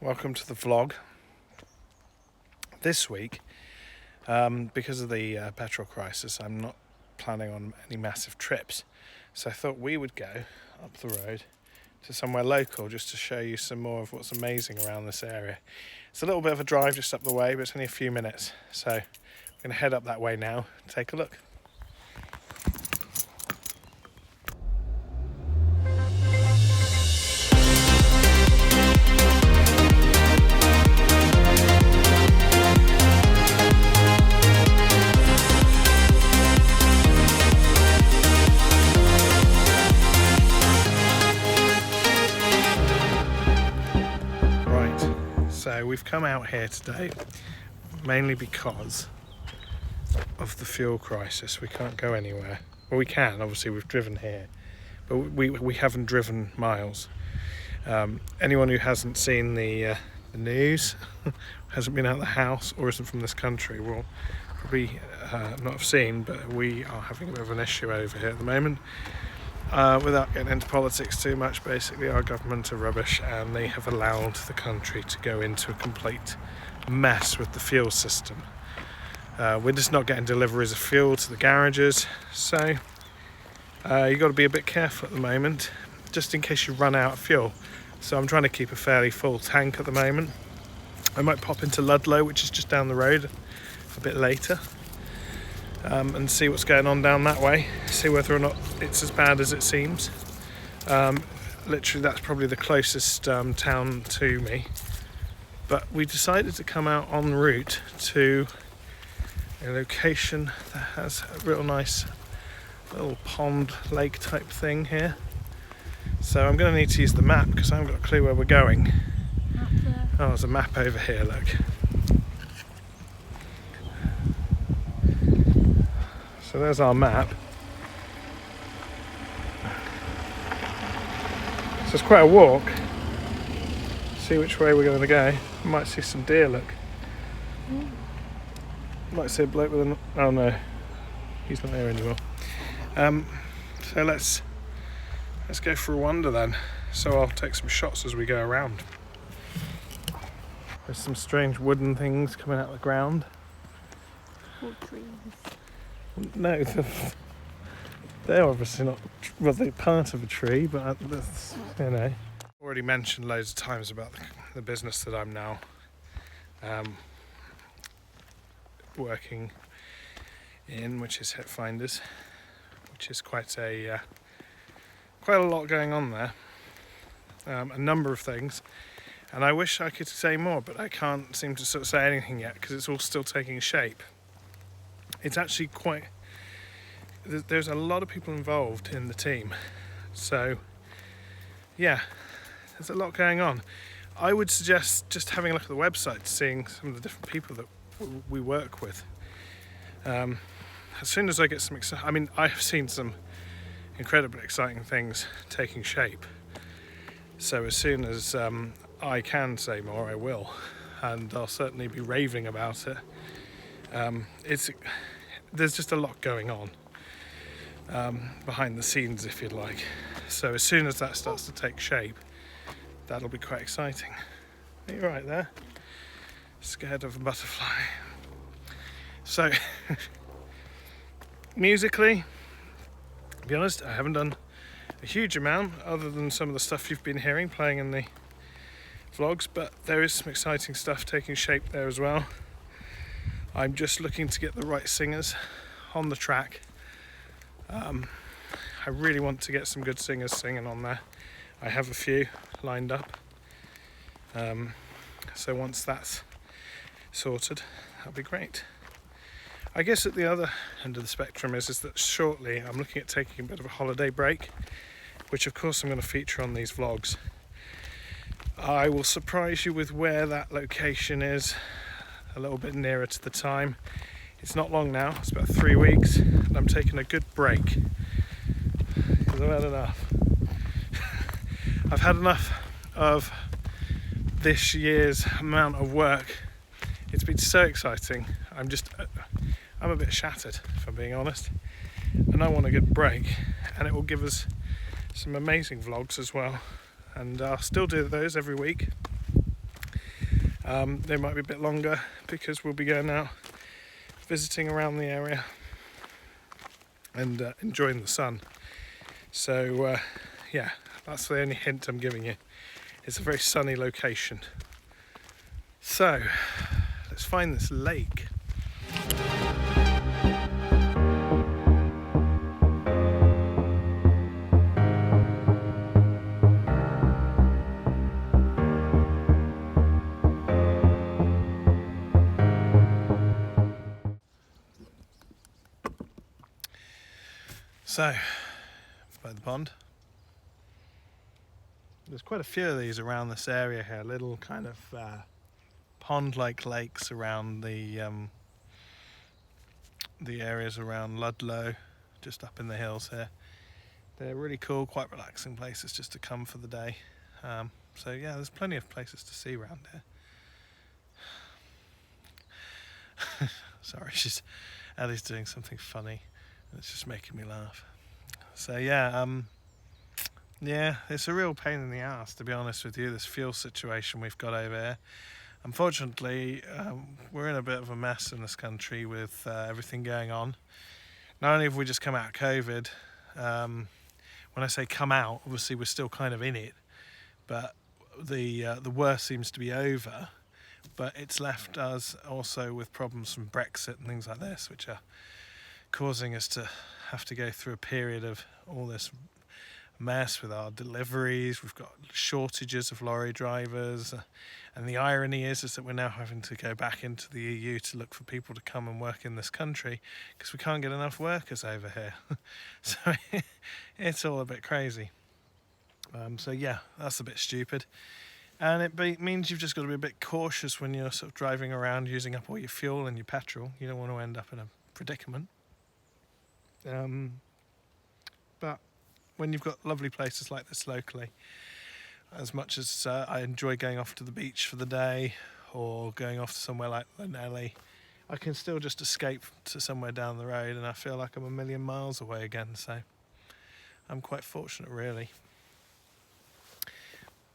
welcome to the vlog. This week, because of the petrol crisis, I'm not planning on any massive trips, so I thought we would go up the road to somewhere local just to show you some more of what's amazing around this area. It's a little bit of a drive just up the way, but it's only a few minutes, so I'm going to head up that way now and take a look. So we've come out here today mainly because of the fuel crisis. We can't go anywhere. Well, we can, obviously we've driven here, but we haven't driven miles. Anyone who hasn't seen the news, hasn't been out of the house or isn't from this country will probably not have seen, but we are having a bit of an issue over here at the moment. Without getting into politics too much, basically our government are rubbish and they have allowed the country to go into a complete mess with the fuel system. We're just not getting deliveries of fuel to the garages, so you've got to be a bit careful at the moment, just in case you run out of fuel. So I'm trying to keep a fairly full tank at the moment. I might pop into Ludlow, which is just down the road, a bit later. And see what's going on down that way, see whether or not it's as bad as it seems. Literally that's probably the closest town to me, but we decided to come out en route to a location that has a real nice little pond lake type thing here. So I'm going to need to use the map because I haven't got a clue where we're going. Oh, there's a map over here, look. So there's our map. So it's quite a walk. See which way we're going to go. We might see some deer, look. Might see a bloke with an... oh no, he's not there anymore. So let's go for a wander then. So I'll take some shots as we go around. There's some strange wooden things coming out of the ground. Or trees. No, they're obviously not, well, they're part of a tree, but that's, you know. Already mentioned loads of times about the business that I'm now working in, which is Hip Finders, which is quite a lot going on there, a number of things, and I wish I could say more, but I can't seem to sort of say anything yet because it's all still taking shape. It's actually quite, there's a lot of people involved in the team, so yeah, there's a lot going on. I would suggest just having a look at the website, seeing some of the different people that we work with. As soon as I get some I mean, I've seen some incredibly exciting things taking shape, so as soon as I can say more, I will, and I'll certainly be raving about it. There's just a lot going on behind the scenes, if you'd like. So as soon as that starts to take shape, that'll be quite exciting. Are you right there? Scared of a butterfly. So, musically, to be honest, I haven't done a huge amount other than some of the stuff you've been hearing playing in the vlogs, but there is some exciting stuff taking shape there as well. I'm just looking to get the right singers on the track. I really want to get some good singers singing on there. I have a few lined up. So once that's sorted, that'll be great. I guess at the other end of the spectrum is that shortly I'm looking at taking a bit of a holiday break, which of course I'm going to feature on these vlogs. I will surprise you with where that location is a little bit nearer to the time. It's not long now, it's about 3 weeks, and I'm taking a good break because I've had enough. I've had enough of this year's amount of work. It's been so exciting. I'm a bit shattered, if I'm being honest, and I want a good break, and it will give us some amazing vlogs as well, and I'll still do those every week. They might be a bit longer because we'll be going out visiting around the area and enjoying the sun. So yeah, that's the only hint I'm giving you. It's a very sunny location. So let's find this lake. So, by the pond. There's quite a few of these around this area here, little kind of pond-like lakes around the areas around Ludlow, just up in the hills here. They're really cool, quite relaxing places just to come for the day. So yeah, there's plenty of places to see around here. Sorry, Ellie's doing something funny. It's just making me laugh. So yeah, yeah, it's a real pain in the ass, to be honest with you, this fuel situation we've got over here. Unfortunately, we're in a bit of a mess in this country with everything going on. Not only have we just come out of COVID, when I say come out, obviously we're still kind of in it, but the worst seems to be over. But it's left us also with problems from Brexit and things like this, which are causing us to have to go through a period of all this mess with our deliveries. We've got shortages of lorry drivers, and the irony is that we're now having to go back into the EU to look for people to come and work in this country because we can't get enough workers over here. So it's all a bit crazy. So yeah, that's a bit stupid, and it means you've just got to be a bit cautious when you're sort of driving around using up all your fuel and your petrol. You don't want to end up in a predicament. But when you've got lovely places like this locally, as much as I enjoy going off to the beach for the day or going off to somewhere like Llanelli, I can still just escape to somewhere down the road and I feel like I'm a million miles away again. So I'm quite fortunate, really.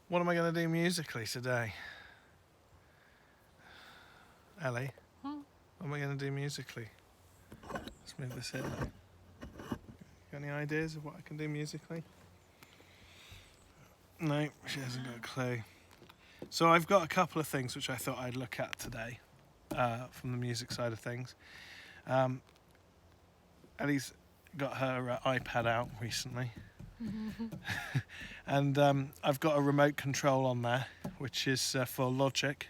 What am I going to do musically today? Ellie, what am I going to do musically? Let's move this in. Got any ideas of what I can do musically? No, she hasn't got a clue. So I've got a couple of things which I thought I'd look at today from the music side of things. Ellie's got her iPad out recently. And I've got a remote control on there, which is for Logic.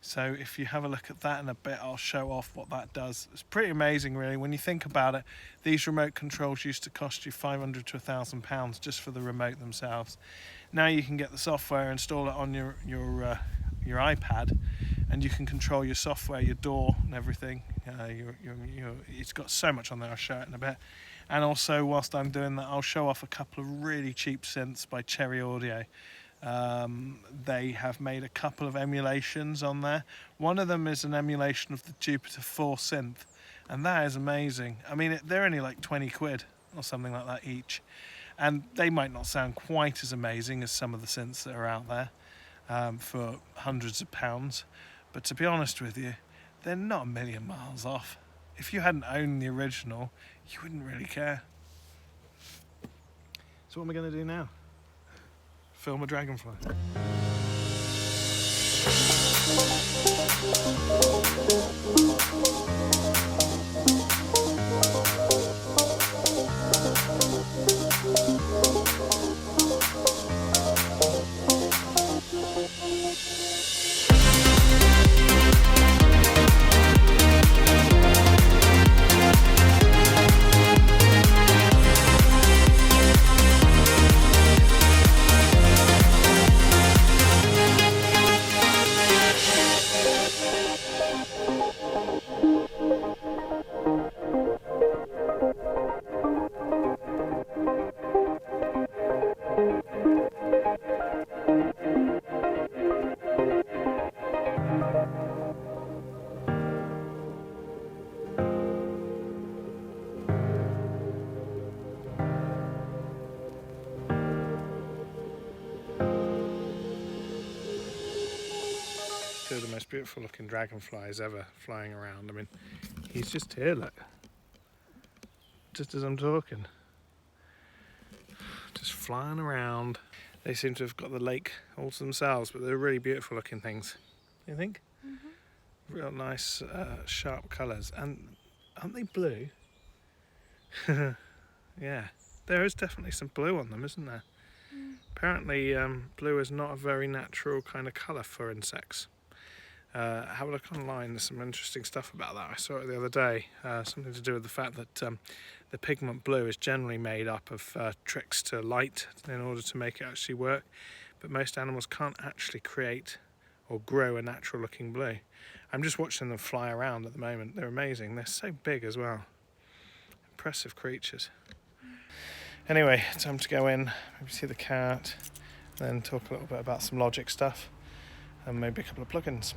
So if you have a look at that in a bit, I'll show off what that does. It's pretty amazing, really. When you think about it, these remote controls used to cost you £500 to £1,000 just for the remote themselves. Now you can get the software, install it on your iPad, and you can control your software, your door, and everything. It's got so much on there. I'll show it in a bit. And also, whilst I'm doing that, I'll show off a couple of really cheap synths by Cherry Audio. They have made a couple of emulations on there. One of them is an emulation of the Jupiter 4 synth, and that is amazing. I mean, they're only like 20 quid or something like that each, and they might not sound quite as amazing as some of the synths that are out there for hundreds of pounds, but to be honest with you, they're not a million miles off. If you hadn't owned the original, you wouldn't really care. So what am I going to do now? Film a dragonfly. two of the most beautiful looking dragonflies ever flying around. I mean, he's just here, look. Just as I'm talking. Just flying around. They seem to have got the lake all to themselves, but they're really beautiful looking things. Do you think? Mm-hmm. Real nice, sharp colours. And aren't they blue? Yeah, there is definitely some blue on them, isn't there? Apparently blue is not a very natural kind of colour for insects. Have a look online, there's some interesting stuff about that. I saw it the other day, something to do with the fact that the pigment blue is generally made up of tricks to light in order to make it actually work, but most animals can't actually create or grow a natural looking blue. I'm just watching them fly around at the moment. They're amazing. They're so big as well. Impressive creatures. Anyway, time to go in, maybe see the cat, then talk a little bit about some logic stuff, and maybe a couple of plugins.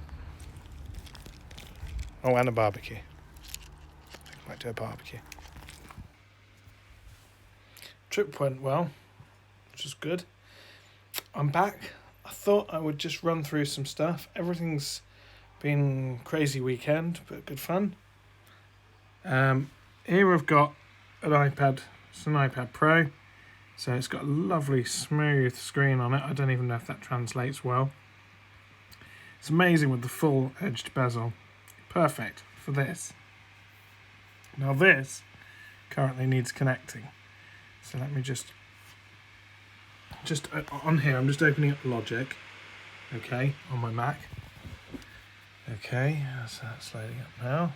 Oh, and a barbecue. I think I might do a barbecue. Trip went well, which is good. I'm back. I thought I would just run through some stuff. Everything's been crazy weekend, but good fun. Here I've got an iPad. It's an iPad Pro, so it's got a lovely smooth screen on it. I don't even know if that translates well. It's amazing with the full edged bezel. Perfect for this. Now this currently needs connecting. So let me just on here, I'm just opening up Logic, okay, on my Mac. Okay, so that's loading up now.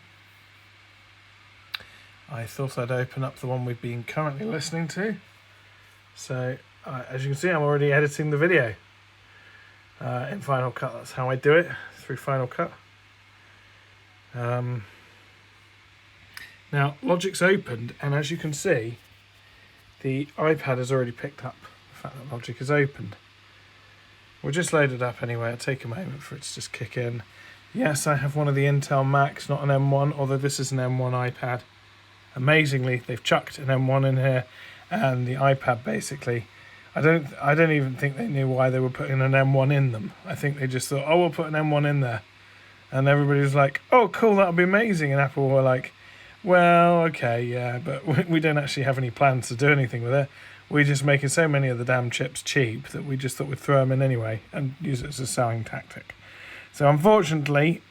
I thought I'd open up the one we've been currently listening to. So, as you can see, I'm already editing the video in Final Cut. That's how I do it, through Final Cut. Now, Logic's opened, and as you can see, the iPad has already picked up the fact that Logic is opened. We'll just load it up anyway. It'll take a moment for it to just kick in. Yes, I have one of the Intel Macs, not an M1, although this is an M1 iPad. Amazingly, they've chucked an M1 in here, and the iPad basically, I don't even think they knew why they were putting an M1 in them. I think they just thought, oh, we'll put an M1 in there. And everybody was like, oh, cool, that'll be amazing. And Apple were like, well, okay, yeah, but we don't actually have any plans to do anything with it. We're just making so many of the damn chips cheap that we just thought we'd throw them in anyway and use it as a selling tactic. So unfortunately,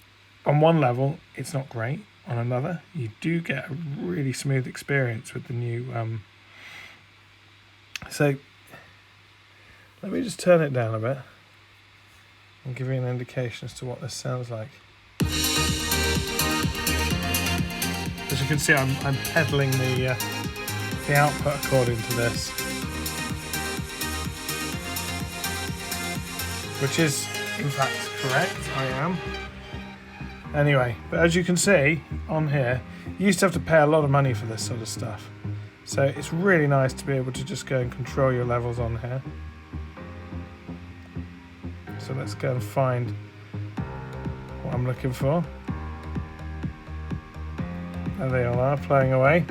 on one level, it's not great. On another, you do get a really smooth experience with the new so let me just turn it down a bit and give you an indication as to what this sounds like. As you can see, I'm pedaling the output according to this, which is in fact correct. I am. Anyway, but as you can see on here, you used to have to pay a lot of money for this sort of stuff. So it's really nice to be able to just go and control your levels on here. So let's go and find what I'm looking for. There they all are, playing away.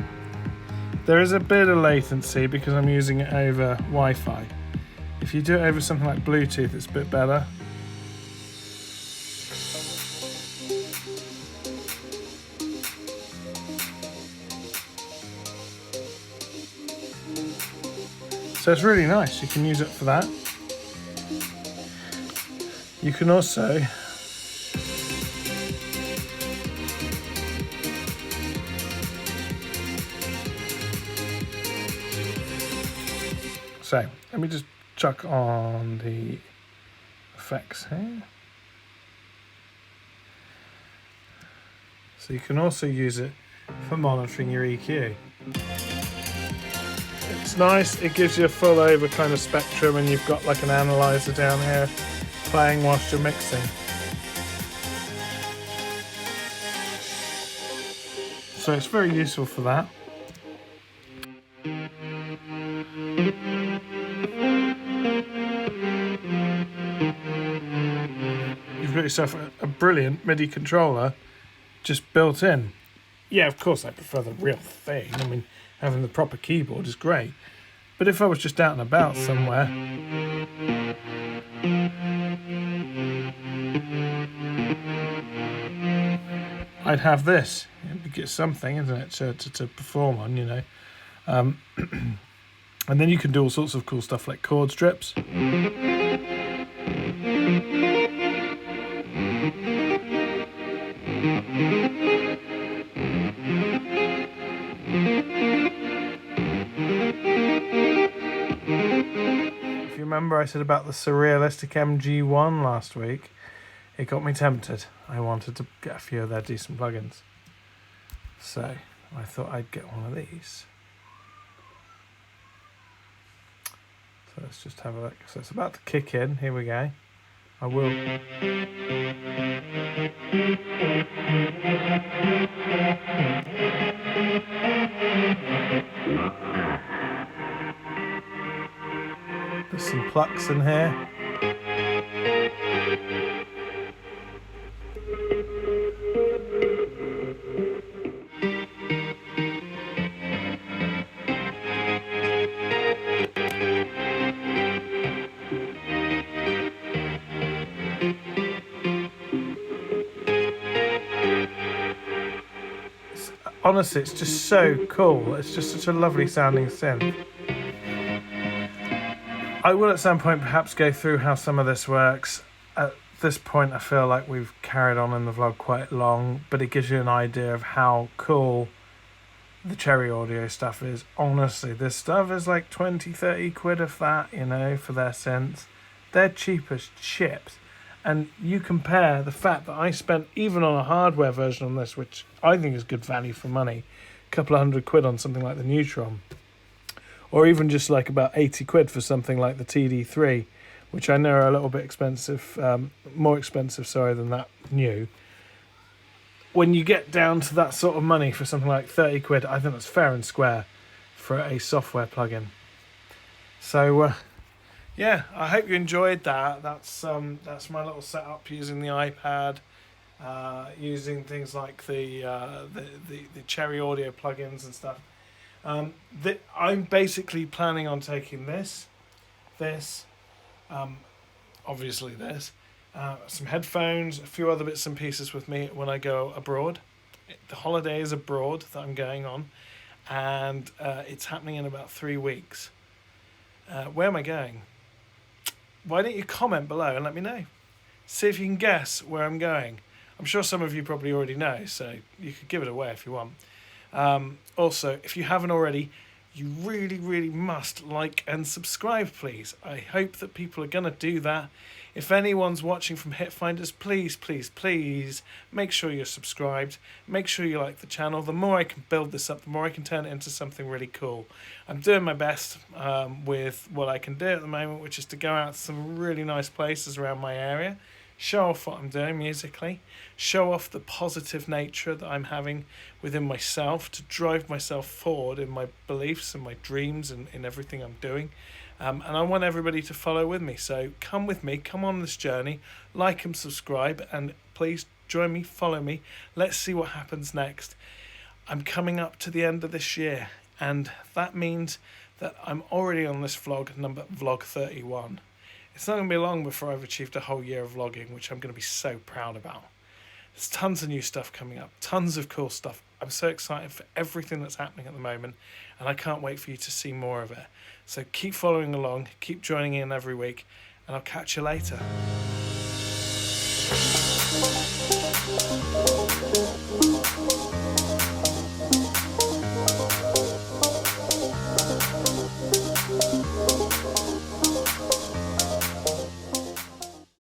There is a bit of latency because I'm using it over Wi-Fi. If you do it over something like Bluetooth, it's a bit better. So it's really nice. You can use it for that. You can also so let me just chuck on the effects here. So you can also use it for monitoring your EQ. It's nice, it gives you a full over kind of spectrum, and you've got like an analyzer down here playing whilst you're mixing. So it's very useful for that. You've got yourself a brilliant MIDI controller just built in. Yeah, of course I prefer the real thing. I mean, having the proper keyboard is great. But if I was just out and about somewhere, I'd have this. It'd get something, isn't it, to perform on, you know. And then you can do all sorts of cool stuff like chord strips. If you remember, I said about the Surrealistic MG1 last week, it got me tempted. I wanted to get a few of their decent plugins. So I thought I'd get one of these. So let's just have a look. So it's about to kick in. Here we go. I will. There's some plucks in here. Honestly, it's just so cool. It's just such a lovely sounding synth. I will at some point perhaps go through how some of this works. At this point, I feel like we've carried on in the vlog quite long, but it gives you an idea of how cool the Cherry Audio stuff is. Honestly, this stuff is like 20, 30 quid of that, you know, for their synths. They're cheap as chips. And you compare the fact that I spent, even on a hardware version on this, which I think is good value for money, a couple of £100 on something like the Neutron, or even just like about 80 quid for something like the TD3, which I know are a little bit expensive, more expensive, sorry, than that new. When you get down to that sort of money for something like 30 quid, I think that's fair and square for a software plugin. So, yeah, I hope you enjoyed that. That's my little setup using the iPad, using things like the Cherry Audio plugins and stuff. I'm basically planning on taking this, obviously this, some headphones, a few other bits and pieces with me when I go abroad. The holiday is abroad that I'm going on, and it's happening in about 3 weeks. Where am I going? Why don't you comment below and let me know? See if you can guess where I'm going. I'm sure some of you probably already know, so you could give it away if you want. Also, if you haven't already, you really, really must like and subscribe, please. I hope that people are going to do that. If anyone's watching from Hitfinders, please, please, please make sure you're subscribed. Make sure you like the channel. The more I can build this up, the more I can turn it into something really cool. I'm doing my best with what I can do at the moment, which is to go out to some really nice places around my area, show off what I'm doing musically, show off the positive nature that I'm having within myself to drive myself forward in my beliefs and my dreams and in everything I'm doing. And I want everybody to follow with me. So come with me, come on this journey, like and subscribe, and please join me, follow me. Let's see what happens next. I'm coming up to the end of this year, and that means that I'm already on this vlog 31. It's not going to be long before I've achieved a whole year of vlogging, which I'm going to be so proud about. There's tons of new stuff coming up, tons of cool stuff. I'm so excited for everything that's happening at the moment, and I can't wait for you to see more of it. So keep following along, keep joining in every week, and I'll catch you later.